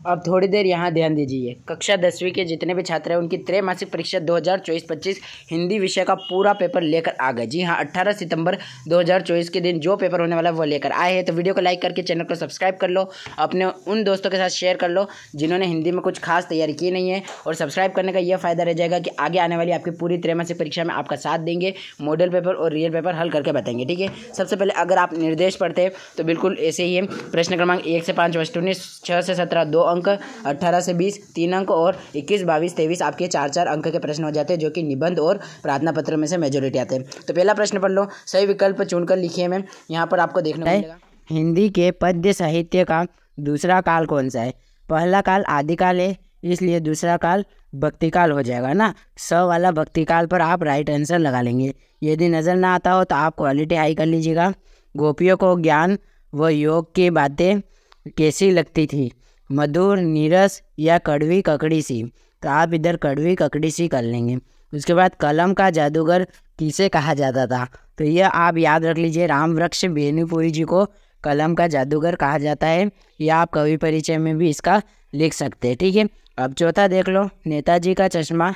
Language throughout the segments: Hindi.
अब थोड़ी देर यहाँ ध्यान दीजिए। कक्षा 10वीं के जितने भी छात्र हैं उनकी त्रैमासिक परीक्षा 2024-25 हिंदी विषय का पूरा पेपर लेकर आ गए। जी हाँ, 18 सितंबर 2024 के दिन जो पेपर होने वाला है वो लेकर आए हैं। तो वीडियो को लाइक करके चैनल को सब्सक्राइब कर लो, अपने उन दोस्तों के साथ शेयर कर लो जिन्होंने हिंदी में कुछ खास तैयारी की नहीं है। और सब्सक्राइब करने का यह फ़ायदा रह जाएगा कि आगे आने वाली आपकी पूरी त्रैमासिक परीक्षा में आपका साथ देंगे, मॉडल पेपर और रियल पेपर हल करके बताएंगे। ठीक है, सबसे पहले अगर आप निर्देश पढ़ते हैं तो बिल्कुल ऐसे ही है। प्रश्न क्रमांक 1 से 5 वस्तु 6 से 17 2 अंक, 18 से 20 3 अंक और 21, 22, 23 आपके 4-4 अंक के प्रश्न हो जाते हैं, जो कि निबंध और प्रार्थना पत्र में से मेजोरिटी आते हैं। तो पहला प्रश्न पढ़ लो, सही विकल्प चुनकर लिखिए। मैं यहाँ पर आपको देखने को मिलेगा, हिंदी के पद्य साहित्य का दूसरा काल कौन सा है। पहला काल आदिकाल है, इसलिए दूसरा काल भक्तिकाल हो जाएगा ना। स वाला भक्तिकाल पर आप राइट आंसर लगा लेंगे। यदि नज़र ना आता हो तो आप क्वालिटी हाई कर लीजिएगा। गोपियों को ज्ञान व योग की बातें कैसी लगती थी, मधुर, नीरस या कड़वी ककड़ी सी। तो आप इधर कड़वी ककड़ी सी कर लेंगे। उसके बाद कलम का जादूगर किसे कहा जाता था, तो यह आप याद रख लीजिए, रामवृक्ष बेनीपुरी जी को कलम का जादूगर कहा जाता है। या आप कवि परिचय में भी इसका लिख सकते हैं। ठीक है, अब चौथा देख लो, नेताजी का चश्मा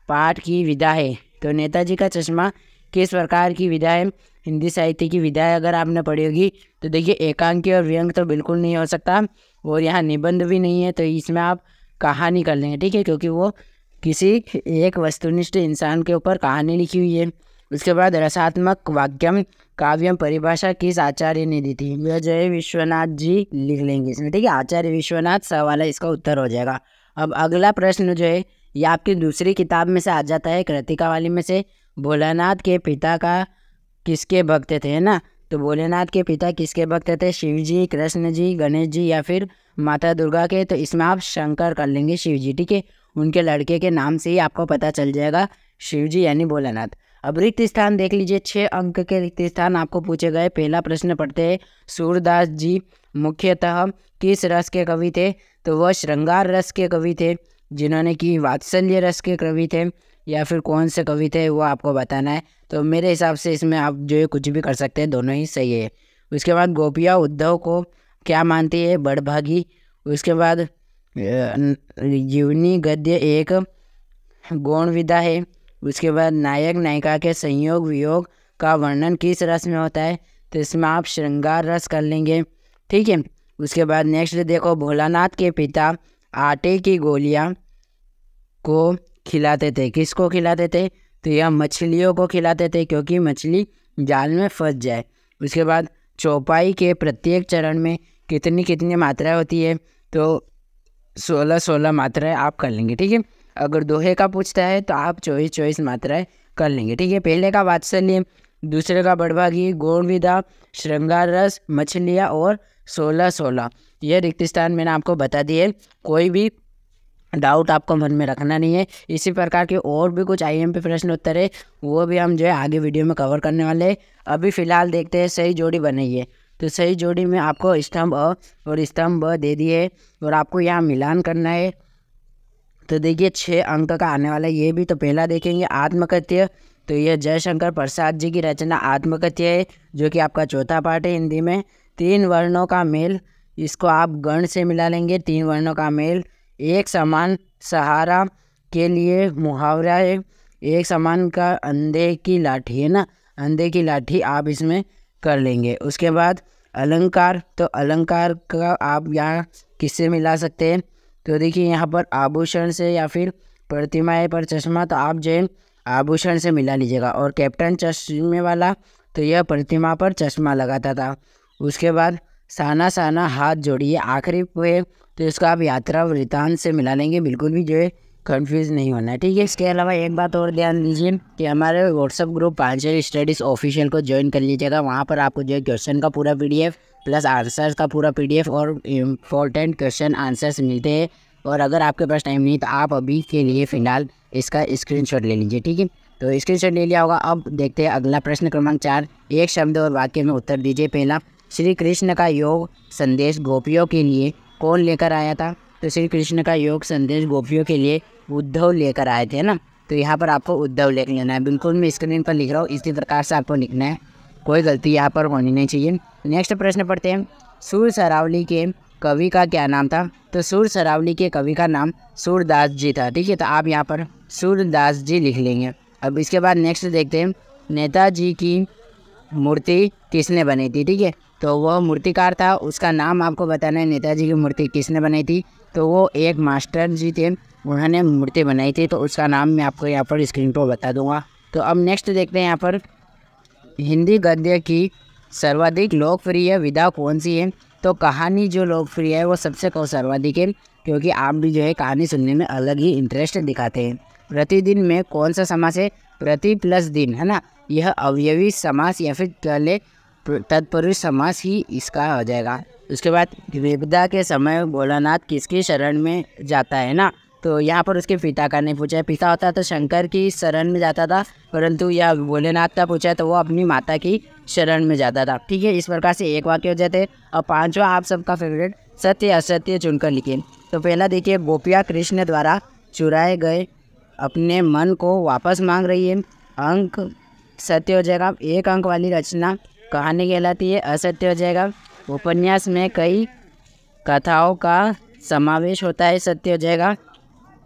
पाठ की विधा है। तो नेताजी का चश्मा किस प्रकार की विधा है, हिंदी साहित्य की विधा है। अगर आपने पढ़ी होगी तो देखिए, एकांकी और व्यंग तो बिल्कुल नहीं हो सकता और यहाँ निबंध भी नहीं है, तो इसमें आप कहानी कर लेंगे। ठीक है, क्योंकि वो किसी एक वस्तुनिष्ठ इंसान के ऊपर कहानी लिखी हुई है। उसके बाद रसात्मक वाक्यम काव्यम परिभाषा किस आचार्य ने दी थी, वह जय विश्वनाथ जी लिख लेंगे इसमें। ठीक है, आचार्य विश्वनाथ स वाला इसका उत्तर हो जाएगा। अब अगला प्रश्न जो है ये आपकी दूसरी किताब में से आ जाता है, कृतिका वाली में से। भोलानाथ के पिता का किसके भक्त थे, है ना। तो भोलेनाथ के पिता किसके भक्त थे, शिव जी, कृष्ण जी, गणेश जी या फिर माता दुर्गा के। तो इसमें आप शंकर कर लेंगे, शिव जी। ठीक है, उनके लड़के के नाम से ही आपको पता चल जाएगा, शिव जी यानी भोलेनाथ। अब रिक्त स्थान देख लीजिए, 6 अंक के रिक्त स्थान आपको पूछे गए। पहला प्रश्न पढ़ते हैं, सूरदास जी मुख्यतः किस रस के कवि थे, तो वह श्रृंगार रस के कवि थे, जिन्होंने कि वात्सल्य रस के कवि थे, या फिर कौन से कवि थे वो आपको बताना है। तो मेरे हिसाब से इसमें आप जो है कुछ भी कर सकते हैं, दोनों ही सही है। उसके बाद गोपियाँ उद्धव को क्या मानती है, बड़भागी। उसके बाद जीवनी गद्य एक गौण विधा है। उसके बाद नायक नायिका के संयोग वियोग का वर्णन किस रस में होता है, तो इसमें आप श्रृंगार रस कर लेंगे। ठीक है, उसके बाद नेक्स्ट देखो, भोलानाथ के पिता आटे की गोलियां को खिलाते थे, किसको खिलाते थे, तो यह मछलियों को खिलाते थे, क्योंकि मछली जाल में फंस जाए। उसके बाद चौपाई के प्रत्येक चरण में कितनी कितनी मात्राएं होती है, तो 16-16 मात्राएं आप कर लेंगे। ठीक है, अगर दोहे का पूछता है तो आप 24-24 मात्राएं कर लेंगे। ठीक है, पहले का वात्सल्य, दूसरे का बड़भागी, गौण विधा, श्रृंगार रस, मछलियाँ और 16-16 यह रिक्त स्थान मैंने आपको बता दिए। कोई भी डाउट आपको मन में रखना नहीं है। इसी प्रकार के और भी कुछ IMP प्रश्न उत्तर है, वो भी हम जो है आगे वीडियो में कवर करने वाले हैं। अभी फ़िलहाल देखते हैं सही जोड़ी बनाइए। तो सही जोड़ी में आपको स्तंभ अ और स्तंभ ब दे दिए और आपको यहाँ मिलान करना है। तो देखिए 6 अंक का आने वाला है ये भी। तो पहला देखेंगे आत्मकथ्य, तो यह जयशंकर प्रसाद जी की रचना आत्मकथ्य है, जो कि आपका चौथा पार्ट है हिंदी में। 3 वर्णों का मेल, इसको आप गण से मिला लेंगे। 3 वर्णों का मेल, एक समान सहारा के लिए मुहावरा है, एक समान का अंधे की लाठी है ना, अंधे की लाठी आप इसमें कर लेंगे। उसके बाद अलंकार, तो अलंकार का आप यहाँ किससे मिला सकते हैं, तो देखिए यहाँ पर आभूषण से या फिर प्रतिमाएं पर चश्मा, तो आप जो है आभूषण से मिला लीजिएगा। और कैप्टन चश्मे वाला, तो यह प्रतिमा पर चश्मा लगाता था। उसके बाद साना साना हाथ जोड़िए आखिरी पे, तो इसका आप यात्रा वृतांत से मिला लेंगे, बिल्कुल भी जो है कंफ्यूज नहीं होना है। ठीक है, इसके अलावा एक बात और ध्यान दीजिए कि हमारे WhatsApp group Panchali studies official को ज्वाइन कर लीजिएगा। वहाँ पर आपको जो है क्वेश्चन का पूरा PDF प्लस आंसर्स का पूरा PDF और इम्पोर्टेंट क्वेश्चन आंसर्स मिलते हैं। और अगर आपके पास टाइम नहीं तो आप अभी के लिए फ़िलहाल इसका स्क्रीनशॉट ले लीजिए। ठीक है, तो स्क्रीनशॉट ले लिया होगा। अब देखते हैं अगला प्रश्न क्रमांक 4, एक शब्द और वाक्य में उत्तर दीजिए। पहला, श्री कृष्ण का योग संदेश गोपियों के लिए कौन लेकर आया था, तो श्री कृष्ण का योग संदेश गोपियों के लिए उद्धव लेकर आए थे ना। तो यहाँ पर आपको उद्धव लिख लेना है, बिल्कुल मैं स्क्रीन पर लिख रहा हूँ, इसी प्रकार से आपको लिखना है, कोई गलती यहाँ पर होनी नहीं चाहिए। नेक्स्ट प्रश्न पढ़ते हैं, सूर सरावली के कवि का क्या नाम था? तो सूर सरावली के कवि का नाम सूरदास जी था। ठीक है, तो आप यहाँ पर सूरदास जी लिख लेंगे। अब इसके बाद नेक्स्ट देखते हैं, नेताजी की मूर्ति किसने बनाई थी? ठीक है, तो वह मूर्तिकार था, उसका नाम आपको बताना है। नेताजी की मूर्ति किसने बनाई थी? तो वो एक मास्टर जी थे, उन्होंने मूर्ति बनाई थी, तो उसका नाम मैं आपको यहाँ पर स्क्रीन पर बता दूंगा। तो अब नेक्स्ट देखते हैं यहाँ पर, हिंदी गद्य की सर्वाधिक लोकप्रिय विधा कौन सी है? तो कहानी जो लोकप्रिय है वो सबसे सर्वाधिक है, क्योंकि आप भी जो है कहानी सुनने में अलग ही इंटरेस्ट दिखाते हैं। प्रतिदिन में कौन सा समास है? प्रति प्लस दिन, है ना, यह अवयवी समास या फिर पहले तत्पुरुष समास ही इसका हो जाएगा। उसके बाद विपदा के समय भोलानाथ किसकी शरण में जाता है ना? तो यहाँ पर उसके पिता का नहीं पूछा है, पिता होता तो शंकर की शरण में जाता था, परंतु यह भोलेनाथ का पूछा है तो वो अपनी माता की शरण में जाता था। ठीक है, इस प्रकार से एक वाक्य हो जाते हैं। और पांचवा आप सबका फेवरेट, सत्य असत्य चुनकर लिखिए। तो पहला देखिए, गोपियाँ कृष्ण द्वारा चुराए गए अपने मन को वापस मांग रही है, अंक सत्य हो जाएगा। एक अंक वाली रचना कहानी कहलाती है, असत्य हो जाएगा। उपन्यास में कई कथाओं का समावेश होता है, सत्य हो जाएगा।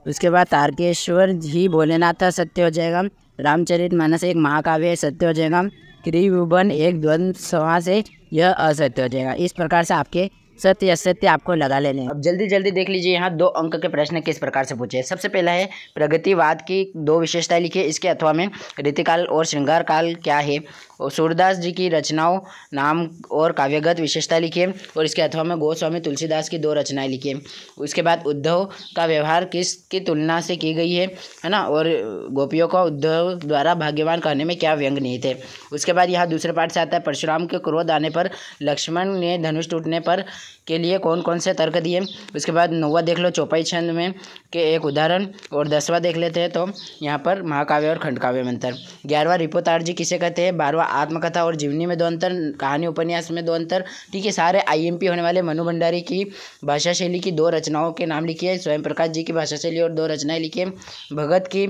उसके बाद तारकेश्वर जी भोलेनाथ था, सत्य हो जाएगा। रामचरितमानस एक महाकाव्य है, सत्य हो जाएगा। त्रिभुवन एक द्वंद्व समास है, यह असत्य हो जाएगा। इस प्रकार से आपके सत्य असत्य आपको लगा लेने हैं। अब जल्दी जल्दी देख लीजिए यहाँ 2 अंक के प्रश्न किस प्रकार से पूछे। सबसे पहला है, प्रगतिवाद की 2 विशेषताएं लिखिए, इसके अथवा में रीतिकाल और श्रृंगार काल क्या है। और सूरदास जी की रचनाओं, नाम और काव्यगत विशेषता लिखिए, और इसके अथवा में गोस्वामी तुलसीदास की 2 रचनाएं लिखिए। उसके बाद उद्धव का व्यवहार किसकी तुलना से की गई है ना, और गोपियों का उद्धव द्वारा भाग्यवान कहने में क्या व्यंग नहीं थे। उसके बाद यहाँ दूसरे पाठ से आता है, परशुराम के क्रोध आने पर लक्ष्मण ने धनुष टूटने पर के लिए कौन कौन से तर्क दिए। उसके बाद 9वां देख लो, चौपाई छंद में के एक उदाहरण। और 10वां देख लेते हैं, तो यहाँ पर महाकाव्य और खंडकाव्य में अंतर। 11वां रिपोतार जी किसे कहते हैं। 12वां आत्मकथा और जीवनी में 2 अंतर, कहानी उपन्यास में 2 अंतर। ठीक है, सारे IMP होने वाले। मनु भंडारी की भाषा शैली की 2 रचनाओं के नाम लिखिए। स्वयं प्रकाश जी की भाषा शैली और 2 रचनाएं लिखिए। भगत की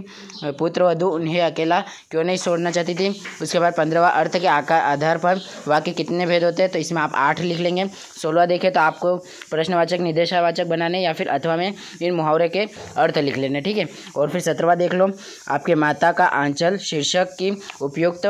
पुत्रवधू उन्हें अकेला क्यों नहीं छोड़ना चाहती थी। उसके बाद 15वां अर्थ के आधार पर वाक्य कितने भेद होते हैं, तो इसमें आप 8 लिख लेंगे। 16वां देखें तो आपको प्रश्नवाचक निर्देशवाचक बनाने या फिर अथवा में इन मुहावरे के अर्थ लिख लेने। ठीक है, और फिर 17वां देख लो, आपके माता का आंचल शीर्षक की उपयुक्त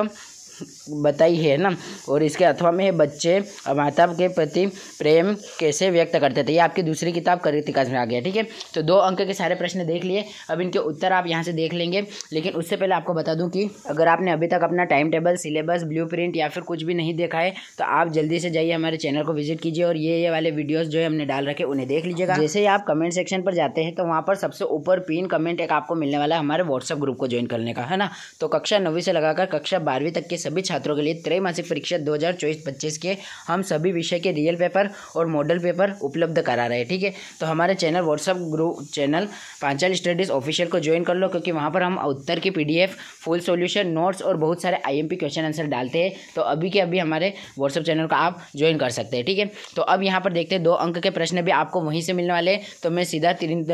बताई है ना, और इसके अथवा में बच्चे माता के प्रति प्रेम कैसे व्यक्त करते थे। ये आपकी दूसरी किताब कृतिका में आ गया। ठीक है, तो 2 अंक के सारे प्रश्न देख लिए। अब इनके उत्तर आप यहाँ से देख लेंगे, लेकिन उससे पहले आपको बता दूं कि अगर आपने अभी तक अपना टाइम टेबल, सिलेबस, ब्लूप्रिंट या फिर कुछ भी नहीं देखा है, तो आप जल्दी से जाइए हमारे चैनल को विजिट कीजिए, और ये वाले वीडियोज़ जो है हमने डाल रखे उन्हें देख लीजिएगा। जैसे ही आप कमेंट सेक्शन पर जाते हैं तो वहाँ पर सबसे ऊपर पिन कमेंट एक आपको मिलने वाला है हमारे व्हाट्सएप ग्रुप को ज्वाइन करने का, है ना। तो कक्षा 9वीं से लगाकर कक्षा 12वीं तक के सभी छात्रों के लिए त्रैमासिक परीक्षा 2024-25 के हम सभी विषय के रियल पेपर और मॉडल पेपर उपलब्ध करा रहे हैं। ठीक है, तो हमारे channel WhatsApp group channel Panchal studies official को ज्वाइन कर लो, क्योंकि वहाँ पर हम उत्तर की PDF, फुल सॉल्यूशन, नोट्स और बहुत सारे IMP क्वेश्चन आंसर डालते हैं। तो अभी के अभी हमारे व्हाट्सएप चैनल का आप ज्वाइन कर सकते हैं। ठीक है, तो अब यहाँ पर देखते हैं 2 अंक के प्रश्न भी आपको वहीं से मिलने वाले हैं। तो मैं सीधा 3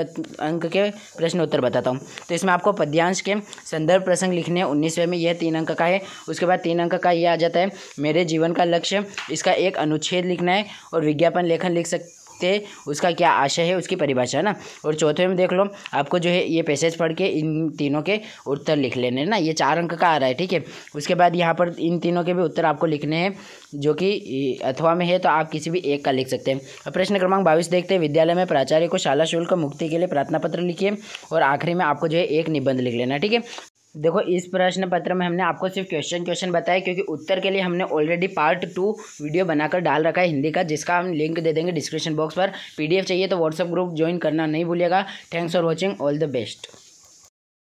अंक के प्रश्न उत्तर बताता हूँ। तो इसमें आपको पद्यांश के संदर्भ प्रसंग लिखने हैं 19वें में, यह 3 अंक का है। उसके बाद 3 अंक का यह आ जाता है, मेरे जीवन का लक्ष्य, इसका एक अनुच्छेद लिखना है, और विज्ञापन लेखन लिख सकते, उसका क्या आशय है, उसकी परिभाषा, है ना। और चौथे में देख लो, आपको जो है ये पैसेज पढ़ के इन तीनों के उत्तर लिख लेने ना, ये 4 अंक का आ रहा है। ठीक है, उसके बाद यहाँ पर इन तीनों के भी उत्तर आपको लिखने हैं, जो कि अथवा में है, तो आप किसी भी एक का लिख सकते हैं। अब प्रश्न क्रमांक 22 देखते हैं, विद्यालय में प्राचार्य को शाला शुल्क मुक्ति के लिए प्रार्थना पत्र लिखिए, और आखिरी में आपको जो है एक निबंध लिख लेना। ठीक है, देखो इस प्रश्न पत्र में हमने आपको सिर्फ क्वेश्चन बताया, क्योंकि उत्तर के लिए हमने ऑलरेडी पार्ट 2 वीडियो बनाकर डाल रखा है हिंदी का, जिसका हम लिंक दे देंगे डिस्क्रिप्शन बॉक्स पर। PDF चाहिए तो व्हाट्सएप ग्रुप ज्वाइन करना नहीं भूलिएगा। Thanks for watching, all the best.